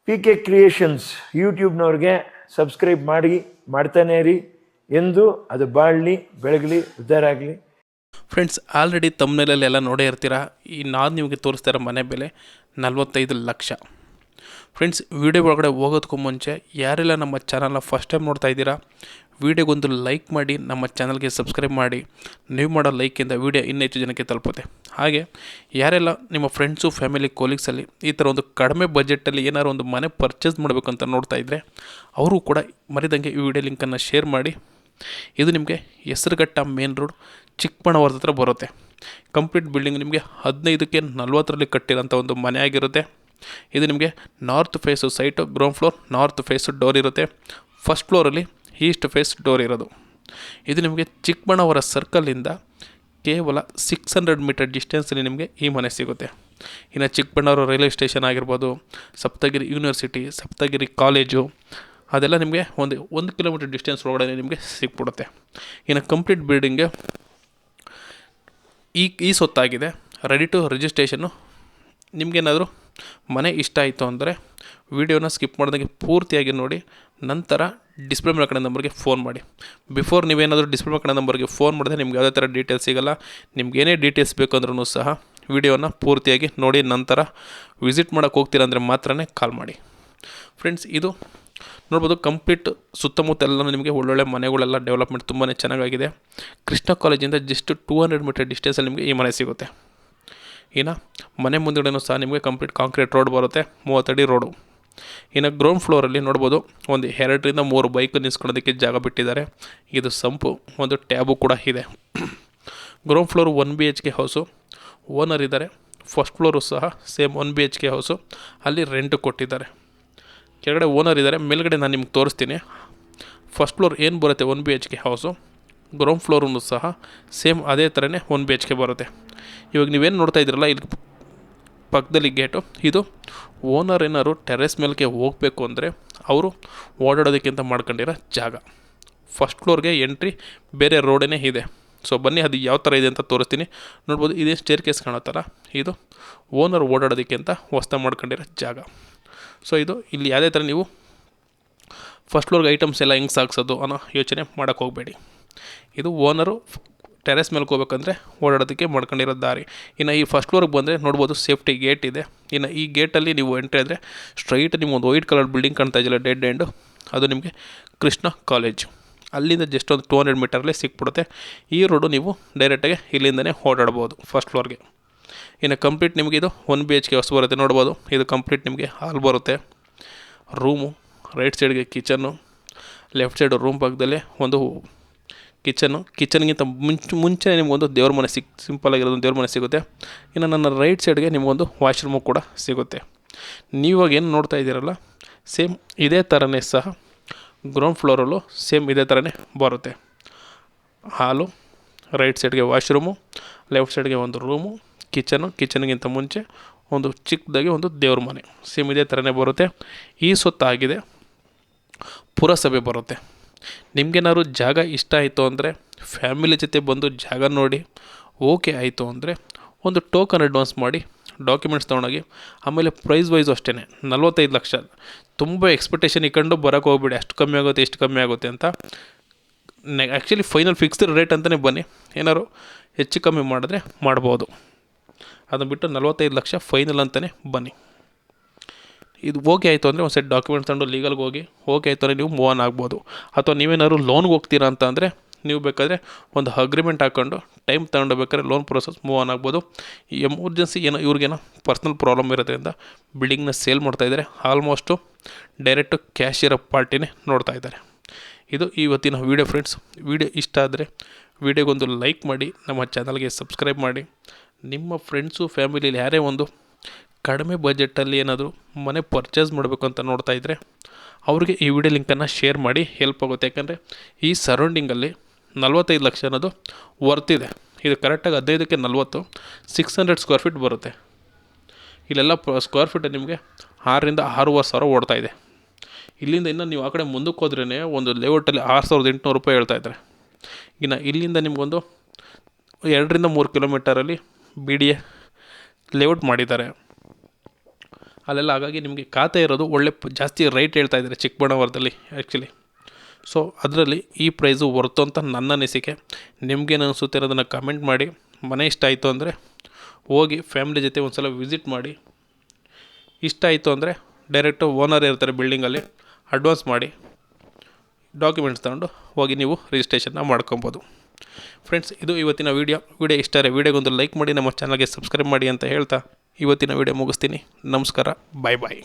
PK creations ಯೂಟ್ಯೂಬ್ನವ್ರಿಗೆ subscribe ಮಾಡ್ತಾನೆ ಇರಿ. ಎಂದು ಅದು ಬಾಳಲಿ, ಬೆಳಗಲಿ, ಉದ್ಧಾರ ಆಗಲಿ. ಫ್ರೆಂಡ್ಸ್, ಆಲ್ರೆಡಿ ತಮ್ಮನೇಲೆಲ್ಲ ನೋಡೇ ಇರ್ತೀರಾ. ನಾನು ನಿಮಗೆ ತೋರಿಸ್ತಾ ಇರೋ ಮನೆ ಬೆಲೆ 45 ಲಕ್ಷ. ಫ್ರೆಂಡ್ಸ್, ವಿಡಿಯೋ ಒಳಗಡೆ ಹೋಗೋದಕ್ಕೂ ಮುಂಚೆ ಯಾರೆಲ್ಲ ನಮ್ಮ ಚಾನಲ್ನ ಫಸ್ಟ್ ಟೈಮ್ ನೋಡ್ತಾ ಇದ್ದೀರಾ, ವಿಡಿಯೋಗೊಂದು ಲೈಕ್ ಮಾಡಿ, ನಮ್ಮ ಚಾನಲ್ಗೆ ಸಬ್ಸ್ಕ್ರೈಬ್ ಮಾಡಿ. ನೀವು ಮಾಡೋ ಲೈಕಿಂದ ವಿಡಿಯೋ ಇನ್ನೂ ಹೆಚ್ಚು ಜನಕ್ಕೆ ತಲುಪುತ್ತೆ. ಹಾಗೆ ಯಾರೆಲ್ಲ ನಿಮ್ಮ ಫ್ರೆಂಡ್ಸು, ಫ್ಯಾಮಿಲಿ, ಕೊಲೀಗ್ಸಲ್ಲಿ ಈ ಥರ ಒಂದು ಕಡಿಮೆ ಬಜೆಟಲ್ಲಿ ಏನಾದ್ರು ಒಂದು ಮನೆ ಪರ್ಚೇಸ್ ಮಾಡಬೇಕು ಅಂತ ನೋಡ್ತಾ ಇದ್ದರೆ, ಅವರು ಕೂಡ ಮರಿದಂಗೆ ಈ ವಿಡಿಯೋ ಲಿಂಕನ್ನು ಶೇರ್ ಮಾಡಿ. ಇದು ನಿಮಗೆ ಹೆಸರುಘಟ್ಟ ಮೇನ್ ರೋಡ್, ಚಿಕ್ಕಬಳ್ಳಾಪುರದ ಹತ್ರ ಬರುತ್ತೆ. ಕಂಪ್ಲೀಟ್ ಬಿಲ್ಡಿಂಗ್ ನಿಮಗೆ 15ಕ್ಕೆ 40ರಲ್ಲಿ ಕಟ್ಟಿರೋಂಥ ಒಂದು ಮನೆ ಆಗಿರುತ್ತೆ. ಇದು ನಿಮಗೆ north face site, ground floor north face door ಇರುತ್ತೆ. ಫಸ್ಟ್ ಫ್ಲೋರಲ್ಲಿ ಈಸ್ಟ್ ಫೇಸ್ ಡೋರ್ ಇರೋದು. ಇದು ನಿಮಗೆ ಚಿಕ್ಕಬಳ್ಳಾಪುರ ಸರ್ಕಲಿಂದ ಕೇವಲ 600 ಮೀಟರ್ ಡಿಸ್ಟೆನ್ಸಲ್ಲಿ ನಿಮಗೆ ಈ ಮನೆ ಸಿಗುತ್ತೆ. ಇನ್ನು ಚಿಕ್ಕಬಳ್ಳಾಪುರ ರೈಲ್ವೆ ಸ್ಟೇಷನ್ ಆಗಿರ್ಬೋದು, ಸಪ್ತಗಿರಿ ಯೂನಿವರ್ಸಿಟಿ, ಸಪ್ತಗಿರಿ ಕಾಲೇಜು, ಅದೆಲ್ಲ ನಿಮಗೆ ಒಂದು ಕಿಲೋಮೀಟರ್ ಡಿಸ್ಟೆನ್ಸ್ ಒಳಗಡೆ ನಿಮಗೆ ಸಿಕ್ಬಿಡುತ್ತೆ. ಇನ್ನು ಕಂಪ್ಲೀಟ್ ಬಿಲ್ಡಿಂಗ್ಗೆ ಈ ಸೊತ್ತಾಗಿದೆ, ರೆಡಿ ಟು ರಿಜಿಸ್ಟ್ರೇಷನ್ನು. ನಿಮಗೇನಾದರೂ ಮನೆ ಇಷ್ಟ ಆಯಿತು ಅಂದರೆ ವಿಡಿಯೋನ ಸ್ಕಿಪ್ ಮಾಡ್ದಂಗೆ ಪೂರ್ತಿಯಾಗಿ ನೋಡಿ. ನಂತರ ಡಿಸ್ಪ್ಲೇ ಮೇಲೆ ಕಡೆ ನಂಬರ್ಗೆ ಫೋನ್ ಮಾಡಿ. ಬಿಫೋರ್ ನೀವೇನಾದರೂ ಡಿಸ್ಪ್ಲೇ ಮೇಲೆ ಕಡೆ ನಂಬರ್ಗೆ ಫೋನ್ ಮಾಡಿದ್ರೆ ನಿಮ್ಗೆ ಯಾವುದೇ ಥರ ಡೀಟೇಲ್ಸ್ ಸಿಗೋಲ್ಲ. ನಿಮ್ಗೆ ಏನೇ ಡೀಟೇಲ್ಸ್ ಬೇಕು ಅಂದ್ರೂ ಸಹ ವಿಡಿಯೋನ ಪೂರ್ತಿಯಾಗಿ ನೋಡಿ ನಂತರ ವಿಸಿಟ್ ಮಾಡೋಕ್ಕೆ ಹೋಗ್ತೀರ ಅಂದರೆ ಮಾತ್ರನೇ ಕಾಲ್ ಮಾಡಿ. ಫ್ರೆಂಡ್ಸ್, ಇದು ನೋಡ್ಬೋದು ಕಂಪ್ಲೀಟ್ ಸುತ್ತಮುತ್ತ ಎಲ್ಲ ನಿಮಗೆ ಒಳ್ಳೊಳ್ಳೆ ಮನೆಗಳೆಲ್ಲ ಡೆವಲಪ್ಮೆಂಟ್ ತುಂಬಾ ಚೆನ್ನಾಗಿದೆ. ಕೃಷ್ಣ ಕಾಲೇಜಿಂದ ಜಸ್ಟ್ 200 ಮೀಟರ್ ಡಿಸ್ಟೆನ್ಸಲ್ಲಿ ನಿಮಗೆ ಈ ಮನೆ ಸಿಗುತ್ತೆ. ಇನ್ನು ಮನೆ ಮುಂದುಗಡೆನೂ ಸಹ ನಿಮಗೆ ಕಂಪ್ಲೀಟ್ ಕಾಂಕ್ರೀಟ್ ರೋಡ್ ಬರುತ್ತೆ, 30 ಅಡಿ ರೋಡು. ಇನ್ನು ಗ್ರೌಂಡ್ ಫ್ಲೋರಲ್ಲಿ ನೋಡ್ಬೋದು ಒಂದು 2ರಿಂದ 3 ಬೈಕ್ ನಿಲ್ಸ್ಕೊಳ್ಳೋದಕ್ಕೆ ಜಾಗ ಬಿಟ್ಟಿದ್ದಾರೆ. ಇದು ಸಂಪು, ಒಂದು ಟ್ಯಾಬು ಕೂಡ ಇದೆ. Ground floor 1 BHK house, owner ಇದ್ದಾರೆ. ಫಸ್ಟ್ ಫ್ಲೋರು ಸಹ ಸೇಮ್ 1 BHK ಹೌಸು, ಅಲ್ಲಿ ರೆಂಟು ಕೊಟ್ಟಿದ್ದಾರೆ. ಕೆಳಗಡೆ ಓನರ್ ಇದ್ದಾರೆ, ಮೇಲ್ಗಡೆ ನಾನು ನಿಮ್ಗೆ ತೋರಿಸ್ತೀನಿ. ಫಸ್ಟ್ ಫ್ಲೋರ್ ಏನು ಬರುತ್ತೆ 1 BHK ಹೌಸು, ಗ್ರೌಂಡ್ ಫ್ಲೋರೂ ಸಹ ಸೇಮ್ ಅದೇ ಥರನೇ 1 BHK ಬರುತ್ತೆ. ಇವಾಗ ನೀವೇನು ನೋಡ್ತಾ ಇದ್ದೀರಲ್ಲ, ಇಲ್ಲಿ ಪಕ್ಕದಲ್ಲಿ ಗೇಟು, ಇದು ಓನರ್ ಏನಾದ್ರು ಟೆರೆಸ್ ಮೇಲ್ಗೆ ಹೋಗಬೇಕು ಅಂದರೆ ಅವರು ಓಡಾಡೋದಕ್ಕಿಂತ ಮಾಡ್ಕೊಂಡಿರೋ ಜಾಗ. ಫಸ್ಟ್ ಫ್ಲೋರ್ಗೆ ಎಂಟ್ರಿ ಬೇರೆ ರೋಡೇ ಇದೆ. ಸೊ ಬನ್ನಿ, ಅದು ಯಾವ ಥರ ಇದೆ ಅಂತ ತೋರಿಸ್ತೀನಿ. ನೋಡ್ಬೋದು, ಇದೇ ಸ್ಟೇರ್ ಕೇಸ್ ಕಾಣುತ್ತಲ್ಲ, ಇದು ಓನರ್ ಓಡಾಡೋದಕ್ಕೆ ಅಂತ ಹೊಸ್ದಾಗಿ ಮಾಡ್ಕೊಂಡಿರೋ ಜಾಗ. ಸೊ ಇದು ಇಲ್ಲಿ ಯಾವುದೇ ಥರ ನೀವು ಫಸ್ಟ್ ಫ್ಲೋರ್ಗೆ ಐಟಮ್ಸ್ ಎಲ್ಲ ಹೆಂಗೆ ಸಾಗಿಸೋದು ಅನ್ನೋ ಯೋಚನೆ ಮಾಡೋಕ್ಕೆ ಹೋಗಬೇಡಿ. ಇದು ಓನರು ಟೆರೆಸ್ ಮೇಲೆ ಹೋಗ್ಬೇಕಂದ್ರೆ ಓಡಾಡೋದಕ್ಕೆ ಮಾಡ್ಕೊಂಡಿರೋ ದಾರಿ. ಇನ್ನು ಈ ಫಸ್ಟ್ ಫ್ಲೋರ್ಗೆ ಬಂದರೆ ನೋಡ್ಬೋದು ಸೇಫ್ಟಿ ಗೇಟ್ ಇದೆ. ಇನ್ನು ಈ ಗೇಟಲ್ಲಿ ನೀವು ಎಂಟ್ರಿ ಆದರೆ ಸ್ಟ್ರೈಟ್ ನಿಮಗೊಂದು ವೈಟ್ ಕಲರ್ ಬಿಲ್ಡಿಂಗ್ ಕಾಣ್ತಾ ಇದೆಯಲ್ಲ, ಡೆಡ್ ಎಂಡು, ಅದು ನಿಮಗೆ ಕೃಷ್ಣ ಕಾಲೇಜು. ಅಲ್ಲಿಂದ ಜಸ್ಟ್ ಒಂದು 200 ಮೀಟರ್ಲೇ ಸಿಕ್ಬಿಡುತ್ತೆ. ಈ ರೋಡು ನೀವು ಡೈರೆಕ್ಟಾಗಿ ಇಲ್ಲಿಂದನೇ ಓಡಾಡ್ಬೋದು ಫಸ್ಟ್ ಫ್ಲೋರ್ಗೆ. ಇನ್ನು ಕಂಪ್ಲೀಟ್ ನಿಮಗೆ ಇದು 1 BHK ಹೌಸ್ ಬರುತ್ತೆ. ನೋಡ್ಬೋದು, ಇದು ಕಂಪ್ಲೀಟ್ ನಿಮಗೆ ಹಾಲ್ ಬರುತ್ತೆ, ರೂಮು, ರೈಟ್ ಸೈಡ್ಗೆ ಕಿಚನ್ನು, ಲೆಫ್ಟ್ ಸೈಡು ರೂಮ್ ಪಕ್ಕದಲ್ಲೇ ಒಂದು ಕಿಚನ್ಗಿಂತ ಮುಂಚೆ ನಿಮಗೊಂದು ದೇವ್ರ ಮನೆ ಸಿಂಪಲಾಗಿರೋದು ದೇವ್ರ ಮನೆ ಸಿಗುತ್ತೆ. ಇನ್ನು ನನ್ನ ರೈಟ್ ಸೈಡ್ಗೆ ನಿಮಗೊಂದು ವಾಶ್ರೂಮು ಕೂಡ ಸಿಗುತ್ತೆ. ನೀವಾಗ ಏನು ನೋಡ್ತಾ ಇದ್ದೀರಲ್ಲ, ಸೇಮ್ ಇದೇ ಥರನೇ ಸಹ ಗ್ರೌಂಡ್ ಫ್ಲೋರಲ್ಲೂ ಸೇಮ್ ಇದೇ ಥರನೇ ಬರುತ್ತೆ. ಹಾಲು, ರೈಟ್ ಸೈಡ್ಗೆ ವಾಶ್ರೂಮು, ಲೆಫ್ಟ್ ಸೈಡ್ಗೆ ಒಂದು ರೂಮು, ಕಿಚನ್ಗಿಂತ ಮುಂಚೆ ಒಂದು ಚಿಕ್ಕದಾಗಿ ಒಂದು ದೇವ್ರ ಮನೆ, ಸೇಮ್ ಇದೇ ಥರನೇ ಬರುತ್ತೆ. ಈ ಸೊತ್ತಾಗಿದೆ, ಪುರಸಭೆ ಬರುತ್ತೆ. ನಿಮಗೇನಾದ್ರು ಜಾಗ ಇಷ್ಟ ಆಯಿತು ಅಂದರೆ ಫ್ಯಾಮಿಲಿ ಜೊತೆ ಬಂದು ಜಾಗ ನೋಡಿ ಓಕೆ ಆಯಿತು ಅಂದರೆ ಒಂದು ಟೋಕನ್ ಅಡ್ವಾನ್ಸ್ ಮಾಡಿ ಡಾಕ್ಯುಮೆಂಟ್ಸ್ ತೊಗೊಂಡೋಗಿ. ಆಮೇಲೆ ಪ್ರೈಸ್ ವೈಸು ಅಷ್ಟೇ 45 ಲಕ್ಷ. ತುಂಬ ಎಕ್ಸ್ಪೆಕ್ಟೇಷನ್ ಇಟ್ಕೊಂಡು ಬರೋಕ್ಕೆ ಹೋಗ್ಬೇಡಿ, ಅಷ್ಟು ಕಮ್ಮಿ ಆಗುತ್ತೆ ಇಷ್ಟು ಕಮ್ಮಿ ಆಗುತ್ತೆ ಅಂತ. ಆ್ಯಕ್ಚುಲಿ ಫೈನಲ್ ಫಿಕ್ಸ್ಡ್ ರೇಟ್ ಅಂತಲೇ ಬನ್ನಿ. ಏನಾದ್ರು ಹೆಚ್ಚು ಕಮ್ಮಿ ಮಾಡಿದ್ರೆ ಮಾಡ್ಬೋದು. ಅದನ್ನು ಬಿಟ್ಟು 45 ಲಕ್ಷ ಫೈನಲ್ ಅಂತಲೇ ಬನ್ನಿ. ಇದು ಓಕೆ ಆಯಿತು ಅಂದರೆ ಒಂದು ಸೆಟ್ ಡಾಕ್ಯುಮೆಂಟ್ಸ್ ತಗೊಂಡು ಲೀಗಲ್ಗೆ ಹೋಗಿ ಓಕೆ ಆಯಿತು ಅಂದರೆ ನೀವು ಮೂವ್ ಆನ್ ಆಗ್ಬೋದು. ಅಥವಾ ನೀವೇನಾದ್ರು ಲೋನ್ಗೆ ಹೋಗ್ತೀರಾ ಅಂತ ಅಂದರೆ ನೀವು ಬೇಕಾದರೆ ಒಂದು ಅಗ್ರಿಮೆಂಟ್ ಹಾಕ್ಕೊಂಡು ಟೈಮ್ ತಗೊಂಡು ಬೇಕಾದ್ರೆ ಲೋನ್ ಪ್ರೊಸೆಸ್ ಮೂವ್ ಆನ್ ಆಗ್ಬೋದು. ಈ ಎಮರ್ಜೆನ್ಸಿ ಇವ್ರಿಗೇನೋ ಪರ್ಸ್ನಲ್ ಪ್ರಾಬ್ಲಮ್ ಇರೋದ್ರಿಂದ ಬಿಲ್ಡಿಂಗ್ನ ಸೇಲ್ ಮಾಡ್ತಾಯಿದ್ದಾರೆ. ಆಲ್ಮೋಸ್ಟು ಡೈರೆಕ್ಟು ಕ್ಯಾಶ್ ಇರೋ ಪಾರ್ಟಿನೇ ನೋಡ್ತಾ ಇದ್ದಾರೆ. ಇದು ಇವತ್ತಿನ ವೀಡಿಯೋ. ಫ್ರೆಂಡ್ಸ್, ವೀಡಿಯೋ ಇಷ್ಟ ಆದರೆ ವೀಡಿಯೋಗೊಂದು ಲೈಕ್ ಮಾಡಿ, ನಮ್ಮ ಚಾನಲ್ಗೆ ಸಬ್ಸ್ಕ್ರೈಬ್ ಮಾಡಿ. ನಿಮ್ಮ ಫ್ರೆಂಡ್ಸು ಫ್ಯಾಮಿಲಿಯಲ್ಲಿ ಯಾರೇ ಒಂದು ಕಡಿಮೆ ಬಜೆಟಲ್ಲಿ ಏನಾದರೂ ಮನೆ ಪರ್ಚೇಸ್ ಮಾಡಬೇಕು ಅಂತ ನೋಡ್ತಾ ಇದ್ದರೆ ಅವ್ರಿಗೆ ಈ ವಿಡಿಯೋ ಲಿಂಕನ್ನು ಶೇರ್ ಮಾಡಿ, ಹೆಲ್ಪ್ ಆಗುತ್ತೆ. ಯಾಕಂದರೆ ಈ ಸರೌಂಡಿಂಗಲ್ಲಿ 45 ಲಕ್ಷ ಅನ್ನೋದು ವರ್ತಿದೆ. ಇದು ಕರೆಕ್ಟಾಗಿ 15ಕ್ಕೆ 40, 600 ಸ್ಕ್ವೇರ್ ಫೀಟ್ ಬರುತ್ತೆ. ಇಲ್ಲೆಲ್ಲ ಸ್ಕ್ವೇರ್ ಫೀಟ್ ನಿಮಗೆ 6ರಿಂದ 6,500 ಸಾವಿರ ಓಡ್ತಾ ಇದೆ. ಇಲ್ಲಿಂದ ಇನ್ನು ನೀವು ಆ ಕಡೆ ಮುಂದಕ್ಕೆ ಹೋದ್ರೇ ಒಂದು ಲೇಔಟಲ್ಲಿ 6,800 ರೂಪಾಯಿ ಹೇಳ್ತಾ ಇದ್ದಾರೆ. ಇನ್ನು ಇಲ್ಲಿಂದ ನಿಮಗೊಂದು 2ರಿಂದ 3 ಕಿಲೋಮೀಟರಲ್ಲಿ BDA ಲೇಔಟ್ ಮಾಡಿದ್ದಾರೆ. ಅಲ್ಲೆಲ್ಲ. ಹಾಗಾಗಿ ನಿಮಗೆ ಖಾತೆ ಇರೋದು ಒಳ್ಳೆ ಜಾಸ್ತಿ ರೈಟ್ ಹೇಳ್ತಾ ಇದ್ದಾರೆ ಚಿಕ್ಕಬಳ್ಳಾಪುರದಲ್ಲಿ ಆ್ಯಕ್ಚುಲಿ. ಸೊ ಅದರಲ್ಲಿ ಈ ಪ್ರೈಸು ವರ್ತು ಅಂತ ನನ್ನ ಅನಿಸಿಕೆ. ನಿಮಗೇನು ಅನಿಸುತ್ತೆ ಅನ್ನೋದನ್ನು ಕಮೆಂಟ್ ಮಾಡಿ. ಮನೆ ಇಷ್ಟ ಆಯಿತು ಅಂದರೆ ಹೋಗಿ ಫ್ಯಾಮಿಲಿ ಜೊತೆ ಒಂದು ಸಲ ವಿಸಿಟ್ ಮಾಡಿ. ಇಷ್ಟ ಆಯಿತು ಅಂದರೆ ಡೈರೆಕ್ಟು ಓನರ್ ಇರ್ತಾರೆ ಬಿಲ್ಡಿಂಗಲ್ಲಿ, ಅಡ್ವಾನ್ಸ್ ಮಾಡಿ ಡಾಕ್ಯುಮೆಂಟ್ಸ್ ತಗೊಂಡು ಹೋಗಿ ನೀವು ರಿಜಿಸ್ಟ್ರೇಷನ್ನ ಮಾಡ್ಕೊಬೋದು. ಫ್ರೆಂಡ್ಸ್, ಇದು ಇವತ್ತಿನ ವಿಡಿಯೋ ಇಷ್ಟ ಆದರೆ ವಿಡಿಯೋಗೊಂದು ಲೈಕ್ ಮಾಡಿ, ನಮ್ಮ ಚಾನಲ್ಗೆ ಸಬ್ಸ್ಕ್ರೈಬ್ ಮಾಡಿ ಅಂತ ಹೇಳ್ತಾ ಇವತ್ತಿನ ವಿಡಿಯೋ ಮುಗಿಸ್ತೀನಿ. ನಮಸ್ಕಾರ, ಬಾಯ್ ಬಾಯ್.